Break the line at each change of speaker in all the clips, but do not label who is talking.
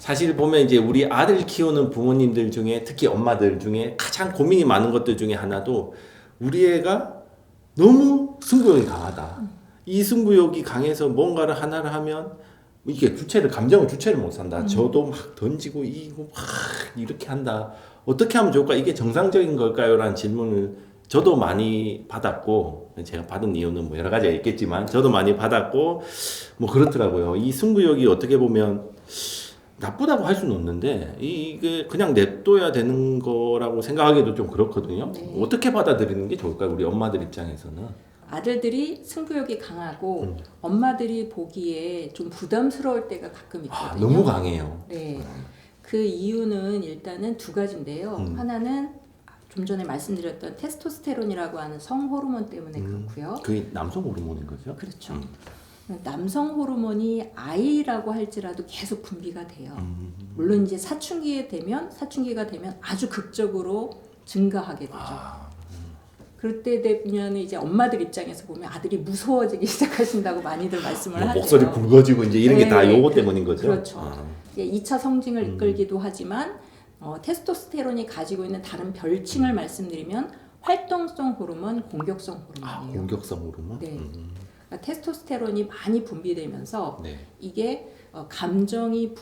사실 보면 이제 우리 아들 키우는 부모님들 중에 특히 엄마들 중에 가장 고민이 많은 것들 중에 하나도 우리 애가 너무 승부욕이 강하다. 이 승부욕이 강해서 뭔가를 하나를 하면 이게 감정을 주체를 못 산다. 저도 막 던지고 이거 막 이렇게 한다. 어떻게 하면 좋을까? 이게 정상적인 걸까요? 라는 질문을 저도 많이 받았고, 제가 받은 이유는 뭐 여러 가지가 있겠지만, 저도 많이 받았고, 뭐 그렇더라고요. 이 승부욕이 어떻게 보면 나쁘다고 할 수는 없는데, 이게 그냥 냅둬야 되는 거라고 생각하기도 좀 그렇거든요.
네.
어떻게 받아들이는 게 좋을까요? 우리 엄마들 입장에서는.
아들들이 승부욕이 강하고 엄마들이 보기에 좀 부담스러울 때가 가끔 있거든요.
너무 강해요.
네. 그 이유는 일단은 두 가지인데요. 하나는 좀 전에 말씀드렸던 테스토스테론이라고 하는 성 호르몬 때문에 그렇고요.
그게 남성 호르몬인 거죠?
그렇죠. 남성 호르몬이 아이라고 할지라도 계속 분비가 돼요. 물론 이제 사춘기가 되면 아주 극적으로 증가하게 되죠. 그럴 때 되면 이제 엄마들 입장에서 보면 아들이 무서워지기 시작하신다고 많이들 말씀을 하세요.
목소리 굵어지고 이제 이런 게 다
네.
요거 때문인 거죠?
그렇죠. 이제 2차 성징을 이끌기도 하지만 테스토스테론이 가지고 있는 다른 별칭을 말씀드리면 활동성 호르몬, 공격성 호르몬이에요.
공격성 호르몬?
네. 그러니까 테스토스테론이 많이 분비되면서
네.
이게 감정을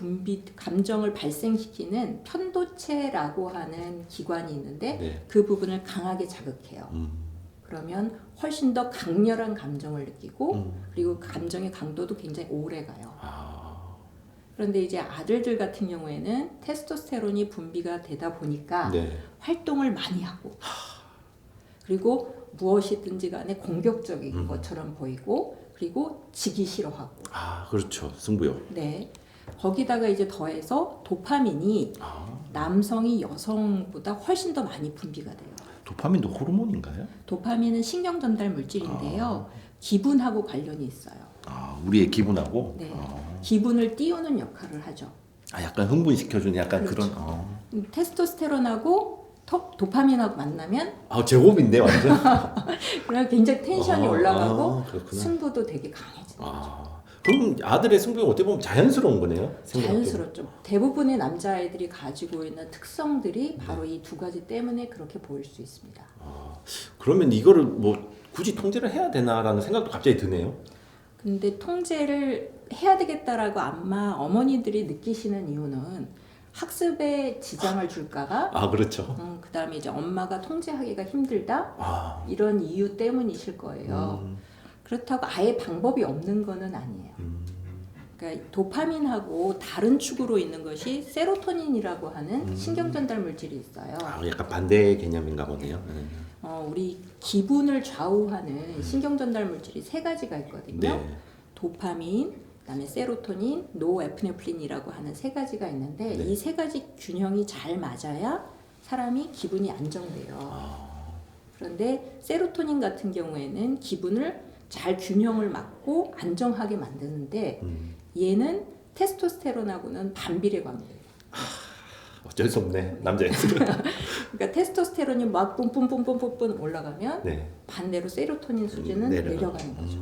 발생시키는 편도체라고 하는 기관이 있는데
네.
그 부분을 강하게 자극해요. 그러면 훨씬 더 강렬한 감정을 느끼고 그리고 감정의 강도도 굉장히 오래 가요. 그런데 이제 아들들 같은 경우에는 테스토스테론이 분비가 되다 보니까
네.
활동을 많이 하고 그리고 무엇이든지 간에 공격적인 것처럼 보이고 그리고 지기 싫어하고
그렇죠. 승부욕.
네. 거기다가 이제 더해서 도파민이 남성이 여성보다 훨씬 더 많이 분비가 돼요.
도파민도 호르몬인가요?
도파민은 신경 전달 물질인데요. 기분하고 관련이 있어요.
우리의 기분하고?
네. 기분을 띄우는 역할을 하죠.
약간 흥분시켜주는 약간
그렇죠.
그런.
테스토스테론하고 도파민하고 만나면
제곱인데 완전?
그냥 굉장히 텐션이 올라가고
그렇구나.
승부도 되게 강해지죠.
그럼 아들의 승부욕 어떻게 보면 자연스러운 거네요? 생각적으로.
자연스럽죠. 대부분의 남자아이들이 가지고 있는 특성들이 바로 이 두 가지 때문에 그렇게 보일 수 있습니다.
그러면 이거를 뭐 굳이 통제를 해야 되나라는 생각도 갑자기 드네요.
근데 통제를 해야 되겠다라고 아마 어머니들이 느끼시는 이유는 학습에 지장을 줄까봐
그렇죠.
그다음에 이제 엄마가 통제하기가 힘들다 이런 이유 때문이실 거예요. 그렇다고 아예 방법이 없는 거는 아니에요. 그러니까 도파민하고 다른 축으로 있는 것이 세로토닌이라고 하는 신경 전달 물질이 있어요.
약간 반대 개념인가 보네요.
우리 기분을 좌우하는 신경 전달 물질이 세 가지가 있거든요.
네.
도파민, 그다음에 세로토닌, 노에프네프린이라고 하는 세 가지가 있는데
네.
이 세 가지 균형이 잘 맞아야 사람이 기분이 안정돼요. 그런데 세로토닌 같은 경우에는 기분을 잘 균형을 맞고 안정하게 만드는데 얘는 테스토스테론하고는 반비례 관계예요.
어쩔 수 없네 남자애들은.
그러니까 테스토스테론이 막 뿜뿜뿜뿜뿜 올라가면
네.
반대로 세로토닌 수준은 내려가는 거죠.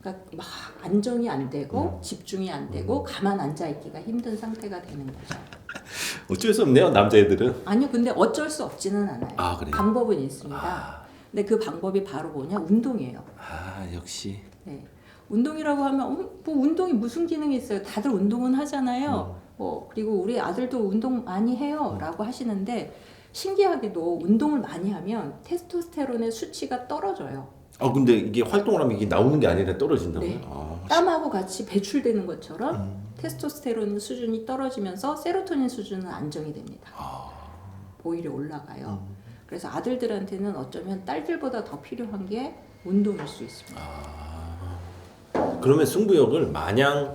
그러니까 막 안정이 안 되고 집중이 안 되고 가만 앉아 있기가 힘든 상태가 되는 거죠.
어쩔 수 없네요 남자애들은.
아니요, 근데 어쩔 수 없지는 않아요.
그래요?
방법은 있습니다. 근데 그 방법이 바로 뭐냐? 운동이에요.
역시.
네. 운동이라고 하면 뭐 운동이 무슨 기능이 있어요? 다들 운동은 하잖아요. 그리고 우리 아들도 운동 많이 해요라고 하시는데 신기하게도 운동을 많이 하면 테스토스테론의 수치가 떨어져요.
근데 이게 활동을 하면 이게 나오는 게 아니라 떨어진다고요?
네. 땀하고 같이 배출되는 것처럼 테스토스테론 수준이 떨어지면서 세로토닌 수준은 안정이 됩니다. 오히려 올라가요. 그래서 아들들한테는 어쩌면 딸들보다 더 필요한 게 운동일 수 있습니다.
그러면 승부욕을 마냥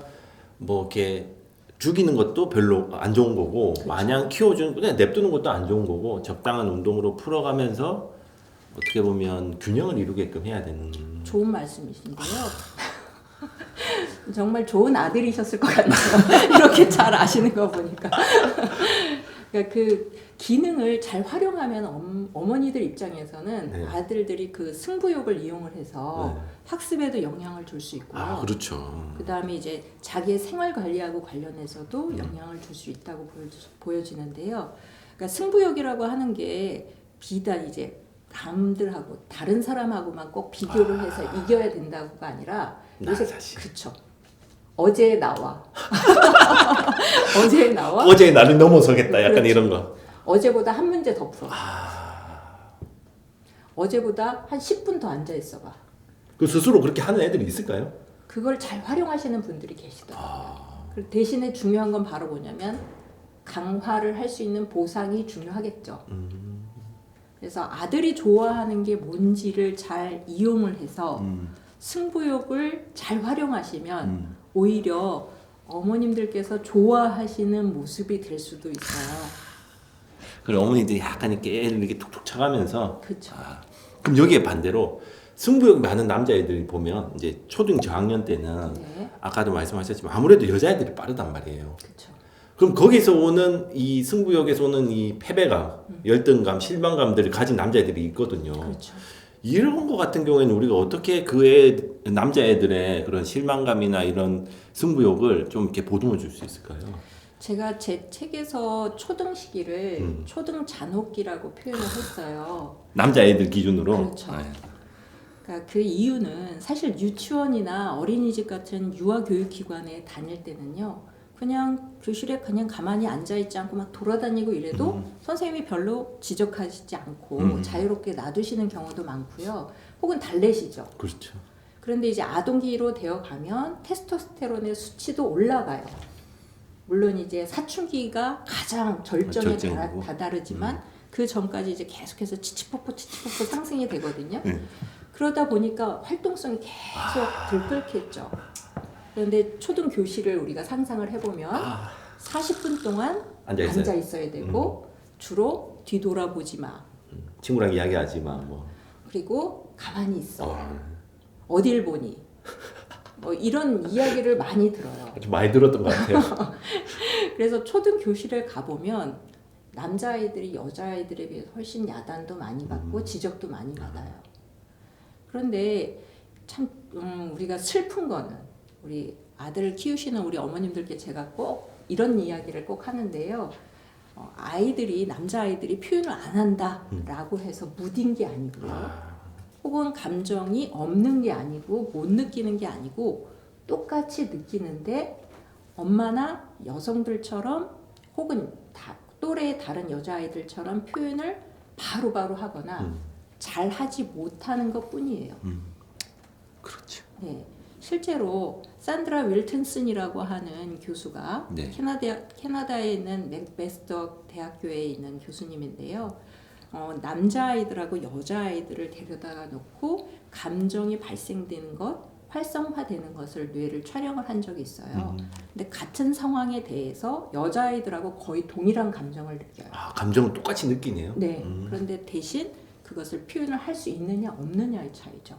뭐 이렇게 죽이는 것도 별로 안 좋은 거고,
그렇죠.
마냥 키워주는 그냥 냅두는 것도 안 좋은 거고, 적당한 운동으로 풀어가면서 어떻게 보면 균형을 이루게끔 해야 되는.
좋은 말씀이신데요. 정말 좋은 아들이셨을 것 같네요. 이렇게 잘 아시는 거 보니까. 그러니까 그 기능을 잘 활용하면 어머니들 입장에서는
네.
아들들이 그 승부욕을 이용을 해서
네.
학습에도 영향을 줄 수 있고요.
아, 그렇죠.
그다음에 이제 자기의 생활 관리하고 관련해서도 영향을 줄 수 있다고 보여지는데요. 그러니까 승부욕이라고 하는 게 비단 이제 남들하고 다른 사람하고만 꼭 비교를 해서 이겨야 된다고가 아니라
나
요새
자신.
그쵸. 어제 나와. 어제 나와.
어제 나를 넘어서겠다. 약간
그렇죠.
이런 거.
어제보다 한 문제 더 풀어.
아,
어제보다 한 10분 더 앉아 있어봐.
그 스스로 그렇게 하는 애들이 있을까요?
그걸 잘 활용하시는 분들이 계시더라고요.
아,
그리고 대신에 중요한 건 바로 뭐냐면 강화를 할 수 있는 보상이 중요하겠죠. 그래서 아들이 좋아하는 게 뭔지를 잘 이용을 해서 승부욕을 잘 활용하시면 오히려 어머님들께서 좋아하시는 모습이 될 수도 있어요.
그리고 어머니들이 약간 이렇게 애를 이렇게 툭툭 쳐가면서.
그렇죠.
아, 그럼 여기에 반대로 승부욕 많은 남자애들이 보면 이제 초등 저학년 때는
네,
아까도 말씀하셨지만 아무래도 여자애들이 빠르단 말이에요.
그렇죠.
그럼 거기서 오는 이 승부욕에서 오는 이 패배감, 열등감, 실망감들을 가진 남자애들이 있거든요.
그렇죠.
이런 거 같은 경우에는 우리가 어떻게 그 남자애들의 그런 실망감이나 이런 승부욕을 좀 이렇게 보듬어 줄 수 있을까요?
제가 제 책에서 초등 시기를 초등 잔혹기라고 표현을 했어요.
남자애들 기준으로.
그렇죠.
네.
그러니까 그 이유는 사실 유치원이나 어린이집 같은 유아교육기관에 다닐 때는요. 그냥 교실에 그냥 가만히 앉아있지 않고 막 돌아다니고 이래도 선생님이 별로 지적하시지 않고 자유롭게 놔두시는 경우도 많고요. 혹은 달래시죠.
그렇죠.
그런데 이제 아동기로 되어 가면 테스토스테론의 수치도 올라가요. 물론 이제 사춘기가 가장 절정에
절정이고.
다다르지만 그 전까지 이제 계속해서 치치포포 상승이 되거든요. 그러다 보니까 활동성이 계속 들끓겠죠. 그런데 초등 교실을 우리가 상상을 해보면 40분 동안 앉아 있어야 되고 주로 뒤돌아보지 마.
친구랑 이야기하지 마. 뭐.
그리고 가만히 있어. 어딜 보니? 뭐 이런 이야기를 많이 들어요.
좀 많이 들었던 것 같아요.
그래서 초등 교실에 가보면 남자아이들이 여자아이들에 비해서 훨씬 야단도 많이 받고 지적도 많이 받아요. 그런데 참 우리가 슬픈 거는 우리 아들을 키우시는 우리 어머님들께 제가 꼭 이런 이야기를 꼭 하는데요. 아이들이 남자아이들이 표현을 안 한다라고 해서 무딘 게 아니고요. 혹은 감정이 없는 게 아니고 못 느끼는 게 아니고 똑같이 느끼는데 엄마나 여성들처럼 혹은 또래의 다른 여자아이들처럼 표현을 바로바로 하거나 잘 하지 못하는 것 뿐이에요.
그렇죠.
네, 실제로 산드라 윌튼슨이라고 하는 교수가
네.
캐나다에 있는 맥메스터 대학교에 있는 교수님인데요. 남자아이들하고 여자아이들을 데려다 놓고 감정이 발생되는 것, 활성화되는 것을 뇌를 촬영을 한 적이 있어요. 근데 같은 상황에 대해서 여자아이들하고 거의 동일한 감정을 느껴요.
아, 감정을 똑같이 느끼네요.
네. 그런데 대신 그것을 표현을 할 수 있느냐 없느냐의 차이죠.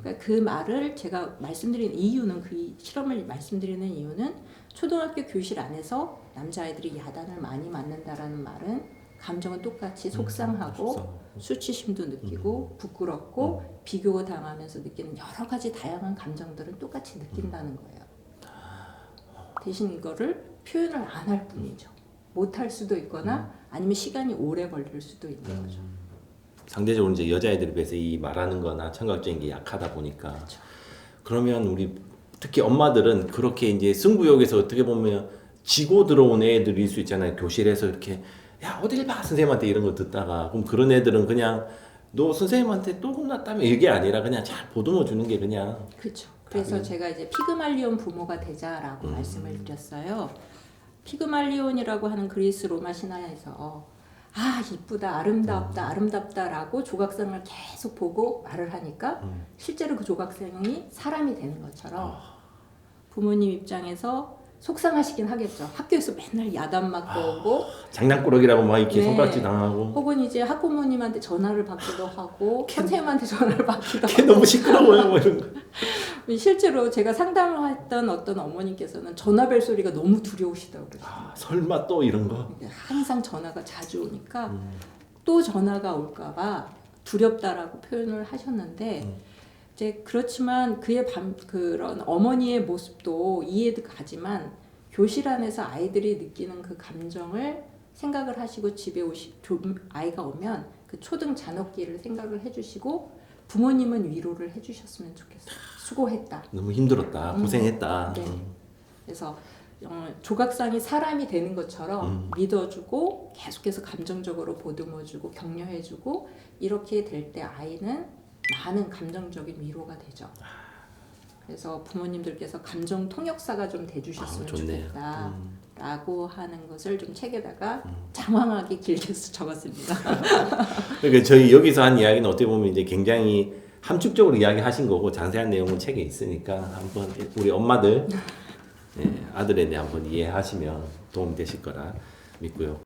그러니까 그 말을 제가 말씀드린 이유는 그 실험을 말씀드리는 이유는 초등학교 교실 안에서 남자아이들이 야단을 많이 맞는다라는 말은 감정은 똑같이 속상하고 수치심도 느끼고 부끄럽고 비교 당하면서 느끼는 여러 가지 다양한 감정들은 똑같이 느낀다는 거예요. 대신 이거를 표현을 안 할 뿐이죠. 못 할 수도 있거나 아니면 시간이 오래 걸릴 수도 있는 거죠.
상대적으로 이제 여자애들에 비해서 이 말하는 거나 청각적인 게 약하다 보니까.
그렇죠.
그러면 우리 특히 엄마들은 그렇게 이제 승부욕에서 어떻게 보면 지고 들어온 애들일 수 있잖아요. 교실에서 이렇게 야 어딜 봐 선생님한테 이런 거 듣다가 그럼 그런 애들은 그냥 너 선생님한테 또 혼났다며 이게 아니라 그냥 잘 보듬어 주는 게 그냥.
그렇죠. 그래서 제가 이제 피그말리온 부모가 되자라고 말씀을 드렸어요. 피그말리온이라고 하는 그리스 로마 신화에서 아 이쁘다 아름답다 아름답다라고 조각상을 계속 보고 말을 하니까 실제로 그 조각상이 사람이 되는 것처럼 부모님 입장에서 속상하시긴 하겠죠. 학교에서 맨날 야단 맞고 오고
장난꾸러기라고 막 이렇게
네.
손가락질 당하고.
혹은 이제 학부모님한테 전화를 받기도 하고 선생님한테 전화를 받기도
걔
하고
너무 시끄러워요 뭐 이런 거.
실제로 제가 상담을 했던 어떤 어머니께서는 전화벨 소리가 너무 두려우시다고 그러세요.
설마 또 이런 거?
항상 전화가 자주 오니까 또 전화가 올까봐 두렵다라고 표현을 하셨는데 이제 그렇지만 그런 어머니의 모습도 이해도 가지만 교실 안에서 아이들이 느끼는 그 감정을 생각을 하시고 집에 아이가 오면 그 초등 잔업기를 생각을 해주시고 부모님은 위로를 해주셨으면 좋겠어요. 수고했다.
너무 힘들었다. 고생했다.
네. 그래서 조각상이 사람이 되는 것처럼 믿어주고 계속해서 감정적으로 보듬어주고 격려해주고 이렇게 될 때 아이는 많은 감정적인 위로가 되죠. 그래서 부모님들께서 감정 통역사가 좀 돼주셨으면 좋겠다 라고 하는 것을 좀 책에다가 장황하게 길게 적었습니다.
그러니까 저희 여기서 한 이야기는 어떻게 보면 이제 굉장히 함축적으로 이야기하신 거고 자세한 내용은 책에 있으니까 한번 우리 엄마들 아들에 대해 한번 이해하시면 도움 되실 거라 믿고요.